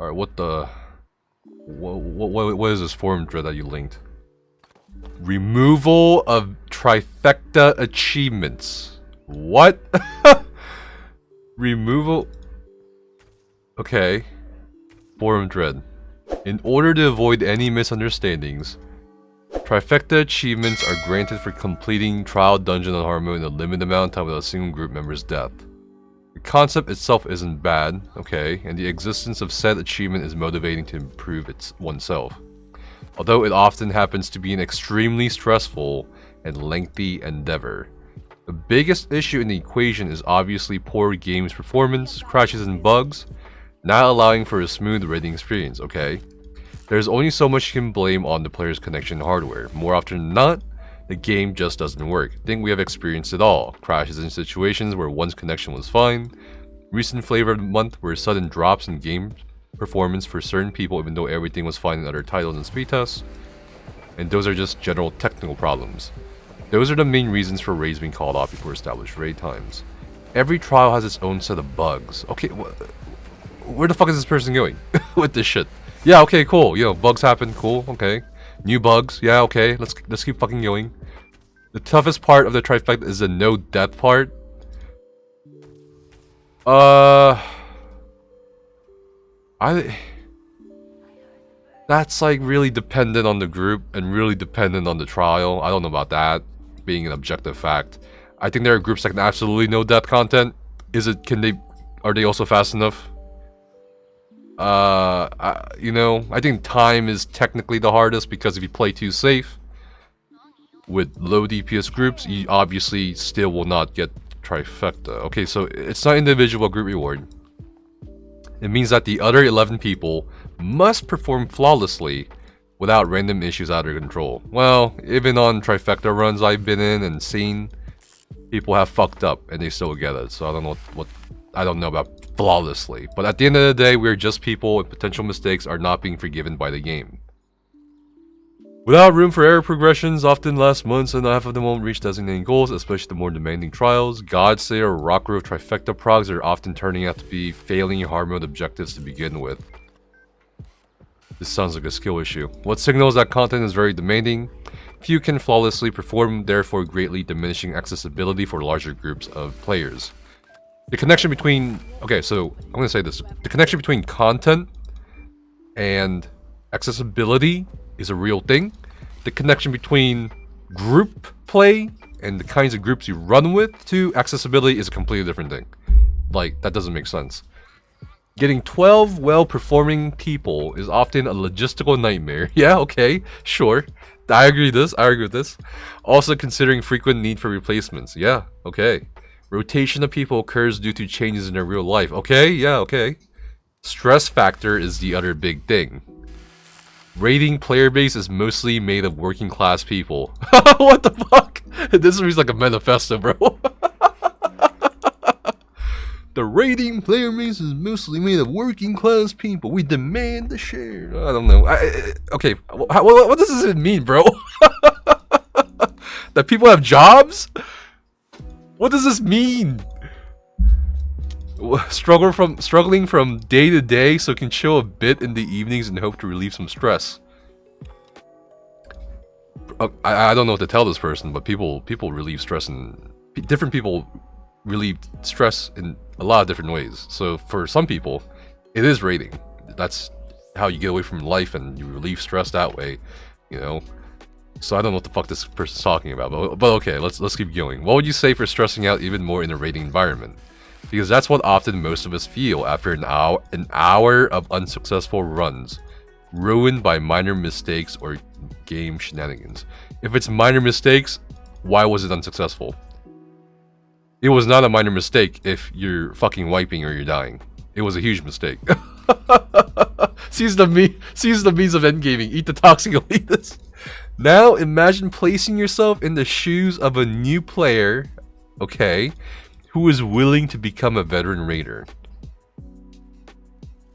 Alright, what the... What is this forum thread that you linked? Removal of trifecta achievements. What? Removal... Okay. Forum thread. In order to avoid any misunderstandings, trifecta achievements are granted for completing trial dungeon on hard mode in a limited amount of time without a single group member's death. The concept itself isn't bad, okay, and the existence of said achievement is motivating to improve oneself. Although it often happens to be an extremely stressful and lengthy endeavor. The biggest issue in the equation is obviously poor game's performance, crashes and bugs, not allowing for a smooth raiding experience, okay? There's only so much you can blame on the player's connection hardware. More often than not, the game just doesn't work. I think we have experienced it all. Crashes in situations where one's connection was fine. Recent flavor of the month were sudden drops in game performance for certain people even though everything was fine in other titles and speed tests. And those are just general technical problems. Those are the main reasons for raids being called off before established raid times. Every trial has its own set of bugs. Okay, where the fuck is this person going with this shit? Yeah, okay, cool. You know, bugs happen. Cool. Okay. New bugs. Yeah, okay. Let's keep fucking going. The toughest part of the trifecta is the no death part. That's like really dependent on the group and really dependent on the trial. I don't know about that being an objective fact. I think there are groups that can absolutely no death content. Are they also fast enough? You know, I think time is technically the hardest because if you play too safe with low DPS groups, you obviously still will not get trifecta. Okay, so it's not individual group reward. It means that the other 11 people must perform flawlessly without random issues out of control. Well, even on trifecta runs I've been in and seen, people have fucked up and they still get it. So I don't know I don't know about flawlessly. But at the end of the day, we're just people and potential mistakes are not being forgiven by the game. Without room for error progressions, often last months and half of them won't reach designated goals, especially the more demanding trials. Godslayer or Rockgrove trifecta progs are often turning out to be failing hard mode objectives to begin with. This sounds like a skill issue. What signals that content is very demanding? Few can flawlessly perform, therefore greatly diminishing accessibility for larger groups of players. The connection between... Okay, so I'm going to say this. The connection between content and accessibility is a real thing. The connection between group play and the kinds of groups you run with to accessibility is a completely different thing. Like, that doesn't make sense. Getting 12 well-performing people is often a logistical nightmare. Yeah, okay, sure. I agree with this. Also considering frequent need for replacements. Yeah, okay. Rotation of people occurs due to changes in their real life. Okay, yeah, okay. Stress factor is the other big thing. Raiding player base is mostly made of working class people. What the fuck? This reads like a manifesto, bro. The raiding player base is mostly made of working class people. We demand the share. I don't know. Okay, what does this mean, bro? That people have jobs? What does this mean? Struggling from day to day so can chill a bit in the evenings and hope to relieve some stress. I don't know what to tell this person, but people relieve stress and different people relieve stress in a lot of different ways. So for some people, it is raiding. That's how you get away from life and you relieve stress that way, you know. So I don't know what the fuck this person's talking about, but okay, let's keep going. What would you say for stressing out even more in a raiding environment? Because that's what often most of us feel after an hour of unsuccessful runs, ruined by minor mistakes or game shenanigans. If it's minor mistakes, why was it unsuccessful? It was not a minor mistake if you're fucking wiping or you're dying. It was a huge mistake. Sees the means of endgaming. Eat the toxic elitist. Now imagine placing yourself in the shoes of a new player, okay, who is willing to become a veteran raider.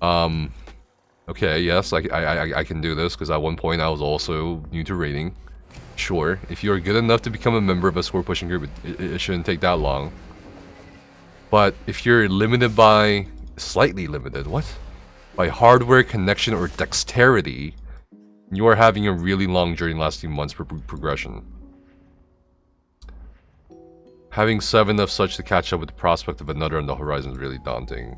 Okay, yes, I can do this because at one point I was also new to raiding. Sure, if you're good enough to become a member of a score pushing group, it shouldn't take that long. But if you're limited by... slightly limited, what? by hardware, connection, or dexterity, you are having a really long journey lasting months for progression. Having 7 of such to catch up with the prospect of another on the horizon is really daunting.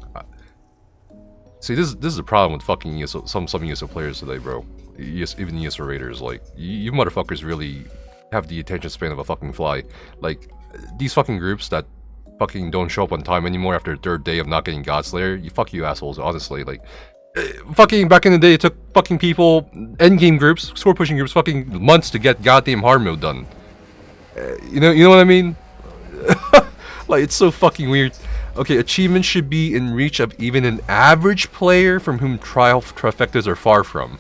See, this is the problem with fucking ESO, some ESO players today, bro. Even ESO raiders, like, you motherfuckers really have the attention span of a fucking fly. Like, these fucking groups that fucking don't show up on time anymore after the 3rd day of not getting Godslayer, fuck you assholes, honestly. Like, fucking back in the day, it took fucking people, endgame groups, score pushing groups, fucking months to get goddamn hard mode done. You know what I mean? Like, it's so fucking weird. Okay, achievements should be in reach of even an average player from whom trifectas are far from.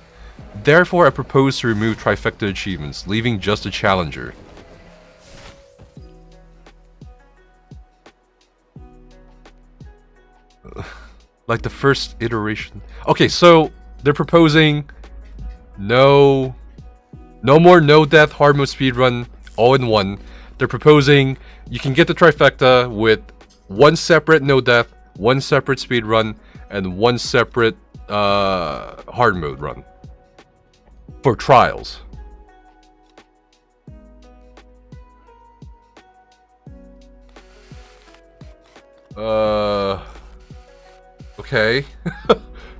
Therefore, I propose to remove trifecta achievements, leaving just a challenger. Like the first iteration. Okay, so they're proposing no more no death hard mode speedrun all in one. They're proposing you can get the trifecta with 1 separate no death, 1 separate speedrun, and 1 separate hard mode run for trials. Okay.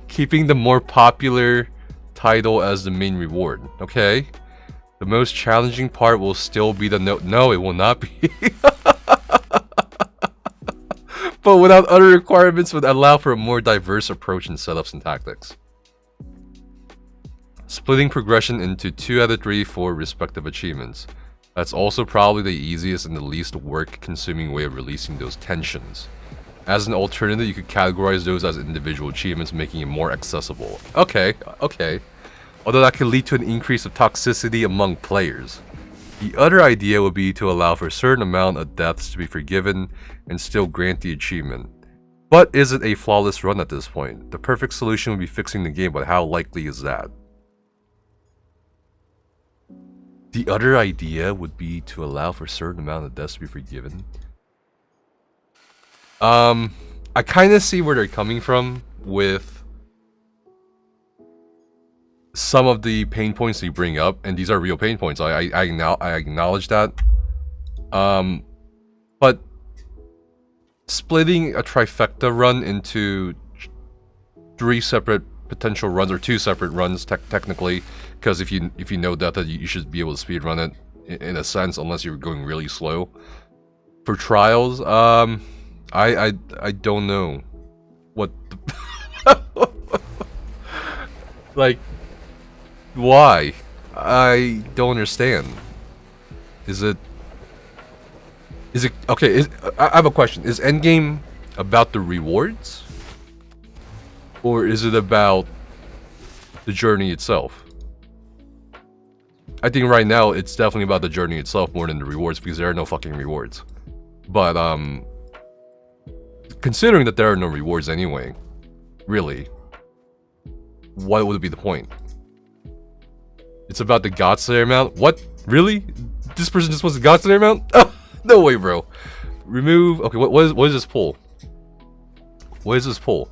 Keeping the more popular title as the main reward. Okay. The most challenging part will still be the no, it will not be. But without other requirements would allow for a more diverse approach in setups and tactics. Splitting progression into 2 out of 3 for respective achievements. That's also probably the easiest and the least work-consuming way of releasing those tensions. As an alternative, you could categorize those as individual achievements, making it more accessible. Okay. Although that could lead to an increase of toxicity among players. The other idea would be to allow for a certain amount of deaths to be forgiven and still grant the achievement. But is it a flawless run at this point? The perfect solution would be fixing the game, but how likely is that? The other idea would be to allow for a certain amount of deaths to be forgiven. I kind of see where they're coming from with some of the pain points they bring up, and these are real pain points. I acknowledge that. But splitting a trifecta run into 3 separate potential runs, or 2 separate runs technically, because if you know that you should be able to speedrun it in a sense, unless you're going really slow. For trials, I don't know what the like, why? I don't understand. Is it okay? I have a question. Is endgame about the rewards, or is it about the journey itself? I think right now it's definitely about the journey itself more than the rewards, because there are no fucking rewards. But considering that there are no rewards anyway, really, what would be the point? It's about the Godslayer amount? What? Really? This person just wants the Godslayer amount? Oh, no way, bro. Remove... Okay, what is this pull? What is this pull?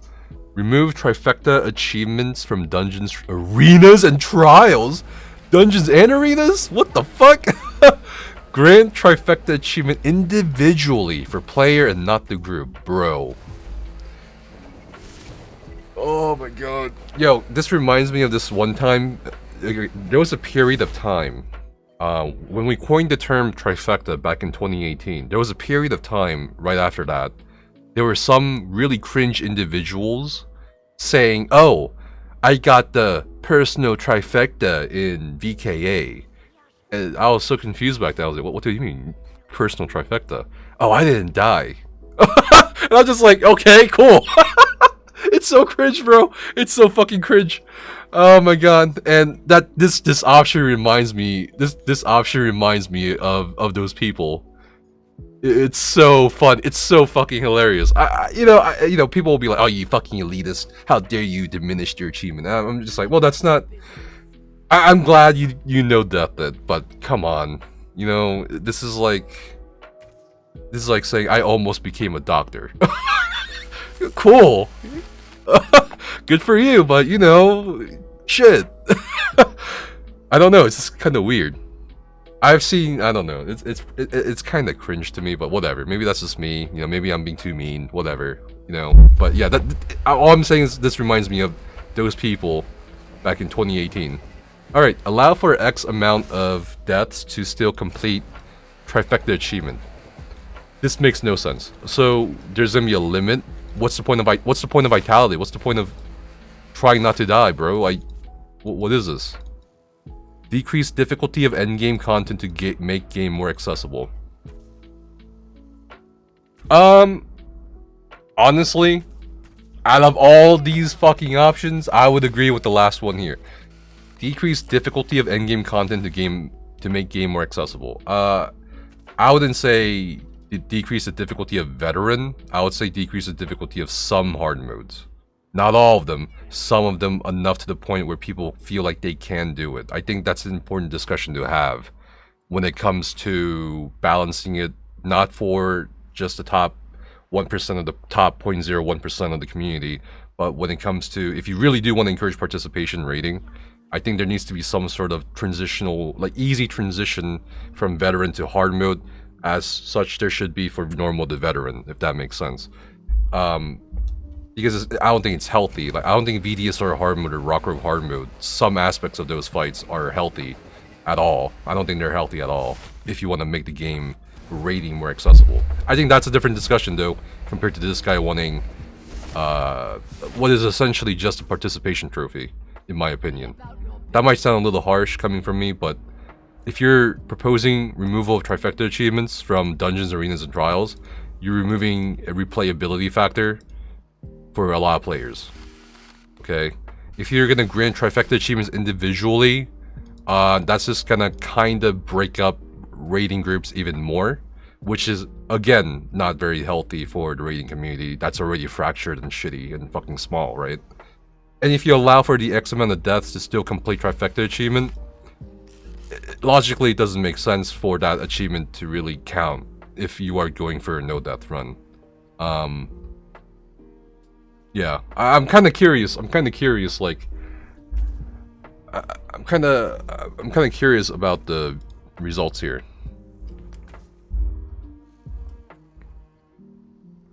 Remove trifecta achievements from dungeons, arenas, and trials? Dungeons and arenas? What the fuck? Grant trifecta achievement individually for player and not the group, bro. Oh my god. Yo, this reminds me of this one time. There was a period of time when we coined the term trifecta back in 2018. There was a period of time right after that. There were some really cringe individuals saying, "Oh, I got the personal trifecta in VKA." And I was so confused back then. I was like, what do you mean, personal trifecta? Oh, I didn't die. And I'm just like, okay, cool. It's so cringe, bro. It's so fucking cringe. Oh my god. And that this option reminds me, this option reminds me of those people. It's so fun. It's so fucking hilarious. You know, people will be like, "Oh, you fucking elitist! How dare you diminish your achievement?" I'm just like, well, that's not. I'm glad you know that, but come on, you know, this is like saying I almost became a doctor. Cool. Good for you, but you know, shit. I don't know. It's just kind of weird. I've seen. I don't know. It's kind of cringe to me, but whatever. Maybe that's just me. You know, maybe I'm being too mean. Whatever. You know. But yeah, all I'm saying is this reminds me of those people back in 2018. All right. Allow for X amount of deaths to still complete trifecta achievement. This makes no sense. So there's gonna be a limit. What's the point of vitality? What's the point of trying not to die, bro? What is this? Decrease difficulty of endgame content to make game more accessible. Honestly, out of all these fucking options, I would agree with the last one here. Decrease difficulty of endgame content to make game more accessible. I wouldn't say decrease the difficulty of veteran. I would say decrease the difficulty of some hard modes. Not all of them, some of them enough to the point where people feel like they can do it. I think that's an important discussion to have when it comes to balancing it, not for just the top 1% of the top 0.01% of the community, but when it comes to, if you really do want to encourage participation rating, I think there needs to be some sort of transitional, like easy transition from veteran to hard mode, as such there should be for normal to veteran, if that makes sense. Because I don't think it's healthy. Like, I don't think VDSR hard mode or Rock Rogue hard mode, some aspects of those fights are healthy at all. I don't think they're healthy at all if you want to make the game rating more accessible. I think that's a different discussion though, compared to this guy wanting what is essentially just a participation trophy, in my opinion. That might sound a little harsh coming from me, but if you're proposing removal of trifecta achievements from dungeons, arenas, and trials, you're removing a replayability factor for a lot of players. Okay, if you're gonna grant trifecta achievements individually, that's just gonna kind of break up rating groups even more, which is again not very healthy for the rating community that's already fractured and shitty and fucking small, right? And if you allow for the X amount of deaths to still complete trifecta achievement, logically it doesn't make sense for that achievement to really count if you are going for a no death run. Yeah, I'm kind of curious. Like, I'm kind of curious about the results here.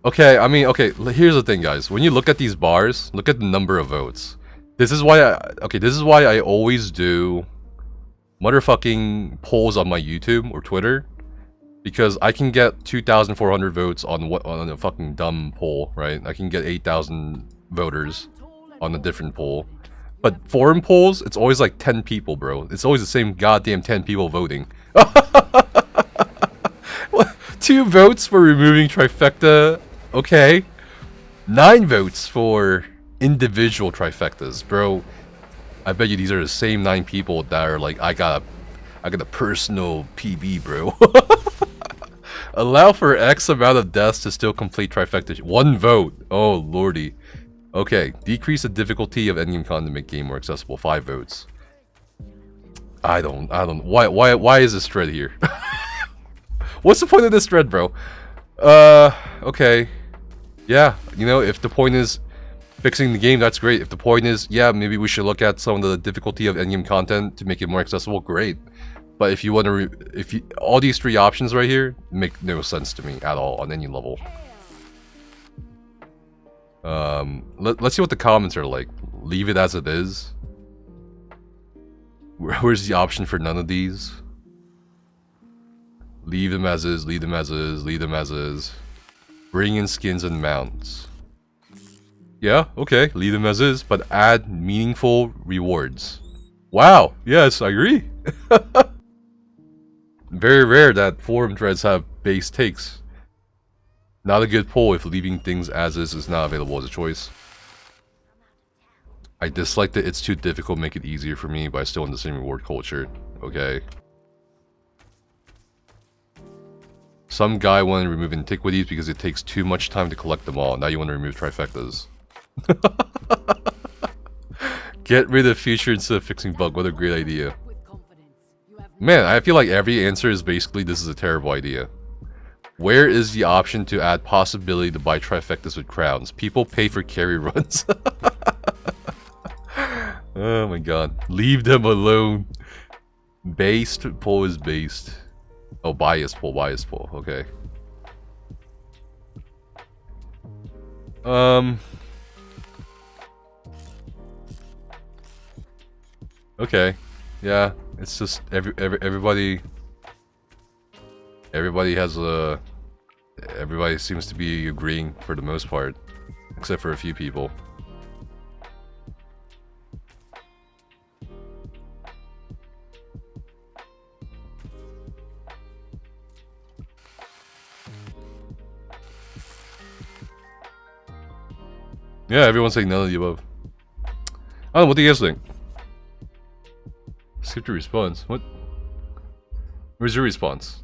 Okay, I mean, okay, here's the thing, guys. When you look at these bars, look at the number of votes. This is why I always do motherfucking polls on my YouTube or Twitter, because I can get 2,400 votes on a fucking dumb poll, right? I can get 8,000 voters on a different poll. But forum polls, it's always like 10 people, bro. It's always the same goddamn 10 people voting. 2 votes for removing trifecta, okay. 9 votes for individual trifectas, bro. I bet you these are the same 9 people that are like, I got a personal PB, bro. Allow for X amount of deaths to still complete trifecta. 1 vote. Oh lordy. Okay. Decrease the difficulty of endgame content to make game more accessible. 5 votes. I don't. Why is this thread here? What's the point of this thread, bro? Okay. Yeah. You know, if the point is fixing the game, that's great. If the point is, yeah, maybe we should look at some of the difficulty of endgame content to make it more accessible, great. But if you want to, all these 3 options right here make no sense to me at all on any level. Let's see what the comments are like. Leave it as it is. Where's the option for none of these? Leave them as is, leave them as is, leave them as is. Bring in skins and mounts. Yeah, okay, leave them as is, but add meaningful rewards. Wow, yes, I agree. Very rare that forum threads have base takes. Not a good poll if leaving things as is not available as a choice. I dislike that it's too difficult, make it easier for me, but I still want the same reward culture. Okay. Some guy wanted to remove antiquities because it takes too much time to collect them all. Now you want to remove trifectas. Get rid of feature instead of fixing bug. What a great idea. Man, I feel like every answer is basically this is a terrible idea. Where is the option to add possibility to buy trifectas with crowns? People pay for carry runs. Oh my god. Leave them alone. Based pull is based. Oh, bias pull, okay. Okay. Yeah, it's just everybody has a everybody seems to be agreeing for the most part, except for a few people. Yeah, everyone's saying none of the above. I don't know, what do you guys think? Skip your response. What? Where's your response?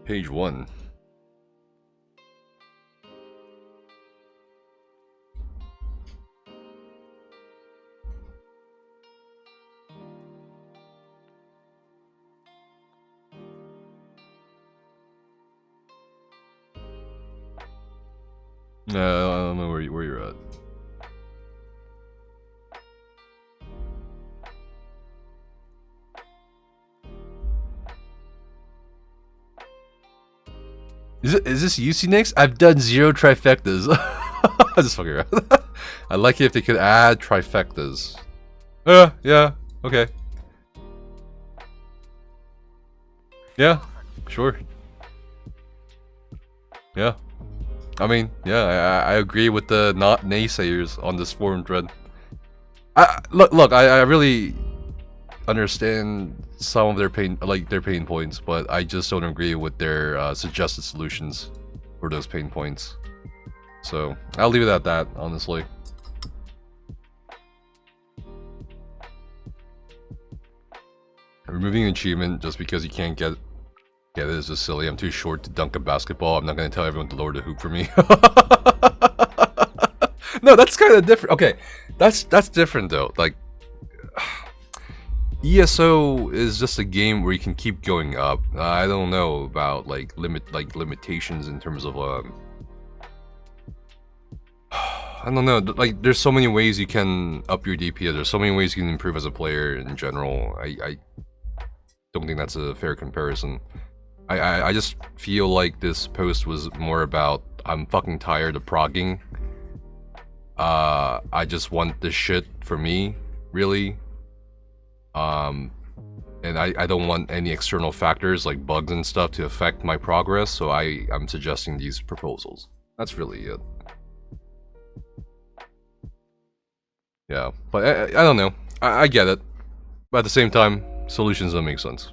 Page 1. I don't know where you're at. Is this you, Ce-Nex? I've done 0 trifectas. I'm just fucking around. I like it if they could add trifectas. Yeah, okay. Yeah, sure. Yeah. I mean, yeah, I agree with the not naysayers on this forum thread. Look, I really understand some of their pain points, but I just don't agree with their suggested solutions for those pain points. So I'll leave it at that, honestly. Removing an achievement just because you can't get it is just silly. I'm too short to dunk a basketball. I'm not gonna tell everyone to lower the hoop for me. No, that's kind of different. Okay, that's different though. Like, ESO is just a game where you can keep going up. I don't know about limitations in terms of I don't know. Like, there's so many ways you can up your DPS. There's so many ways you can improve as a player in general. I don't think that's a fair comparison. I just feel like this post was more about I'm fucking tired of progging. I just want this shit for me, really. And I don't want any external factors like bugs and stuff to affect my progress, so I'm suggesting these proposals. That's really it. Yeah, but I don't know. I get it. But at the same time, solutions don't make sense.